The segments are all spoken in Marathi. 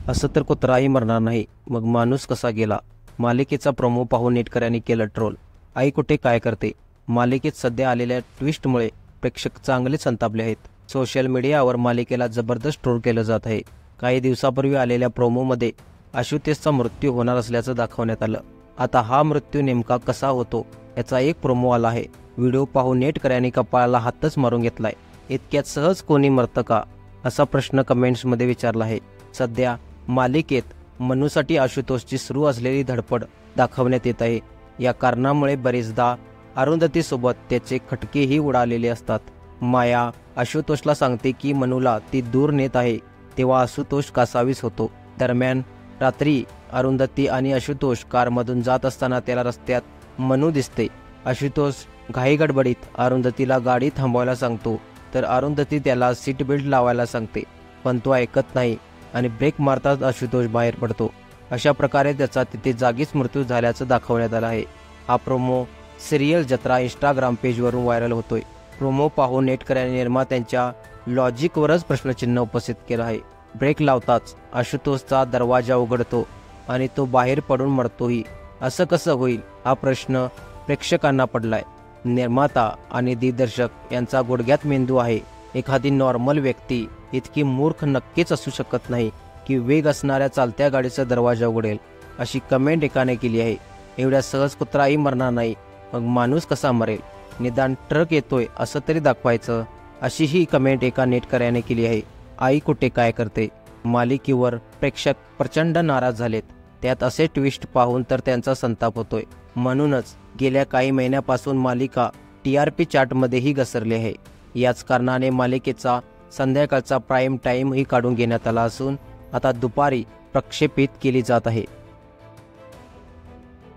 असं तर कुत्राही मरणार नाही, मग माणूस कसा गेला? मालिकेचा प्रोमो पाहून नेटकऱ्यांनी केलं ट्रोल. आई कुठे काय करते? मालिकेत सध्या आलेल्या ट्विस्टमुळे प्रेक्षक चांगले संतापले आहेत. सोशल मीडियावर मालिकेला जबरदस्त ट्रोल केलं जात आहे. काही दिवसापूर्वी आलेल्या प्रोमोमध्ये आशुतोषचा मृत्यू होणार असल्याचं दाखवण्यात आलं. आता हा मृत्यू नेमका कसा होतो याचा एक प्रोमो आला आहे. व्हिडिओ पाहून नेटकऱ्यांनी कपाळाला हातच मारून घेतलाय. इतक्यात सहज कोणी मरतं का, असा प्रश्न कमेंट्समध्ये विचारला आहे. सध्या मालिकेत मनूसाठी आशुतोषची सुरू असलेली धडपड दाखवण्यात येत आहे. या कारणामुळे बरेचदा अरुंधतीसोबत त्याचे खटकेही उडालेले असतात. माया आशुतोषला सांगते की मनूला ती दूर नेत आहे, तेव्हा आशुतोष कासावीस होतो. दरम्यान रात्री अरुंधती आणि आशुतोष कारमधून जात असताना त्याला रस्त्यात मनू दिसते. आशुतोष घाईगडबडीत अरुंधतीला गाडी थांबवायला सांगतो, तर अरुंधती त्याला सीट बेल्ट लावायला सांगते, पण तो ऐकत नाही आणि ब्रेक मारताच आशुतोष बाहेर पडतो. अशा प्रकारे त्याचा तिथे जागीच मृत्यू झाल्याचं दाखवण्यात आलं आहे. हा प्रोमो सिरियल जत्रा इंस्टाग्राम पेजवरून व्हायरल होतोय. प्रोमो पाहून नेटकऱ्यांनी निर्मात्यांच्या लॉजिकवरच प्रश्नचिन्ह उपस्थित केलं आहे. ब्रेक लावताच आशुतोषचा दरवाजा उघडतो आणि तो बाहेर पडून मरतोही. असं कसं होईल, हा प्रश्न प्रेक्षकांना पडलाय. निर्माता आणि दिग्दर्शक यांचा गुडघ्यात मेंदू आहे. एखादी नॉर्मल व्यक्ती इतकी मूर्ख नक्कीच असू शकत नाही की वेग असणाऱ्या चालत्या गाडीचा दरवाजा उघडेल, अशी कमेंट एकाने केली आहे. एवढ्या सहज कुत्राही मरणार नाही, मग माणूस कसा मरेल? निदान ट्रक येतोय असं तरी दाखवायचं, अशी ही कमेंट एका नेटकऱ्याने केली आहे. आई कुठे काय करते? मालिकेवर प्रेक्षक प्रचंड नाराज झालेत. त्यात असे ट्विस्ट पाहून तर त्यांचा संताप होतोय. म्हणूनच गेल्या काही महिन्यापासून मालिका TRP चार्टमध्येही घसरली आहे. याच कारणाने मालिकेचा संध्याकाळचा प्राईम टाईमही काढून घेण्यात आला असून आता दुपारी प्रक्षेपित केली जात आहे.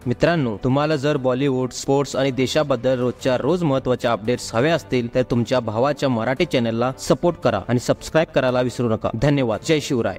मित्रांनो, तुम्हाला जर बॉलिवूड, स्पोर्ट्स आणि देशाबद्दल रोजच्या रोज महत्त्वाच्या अपडेट्स हवे असतील तर तुमच्या भावाच्या मराठी चॅनलला सपोर्ट करा आणि सबस्क्राईब करायला विसरू नका. धन्यवाद. जय शिवराय.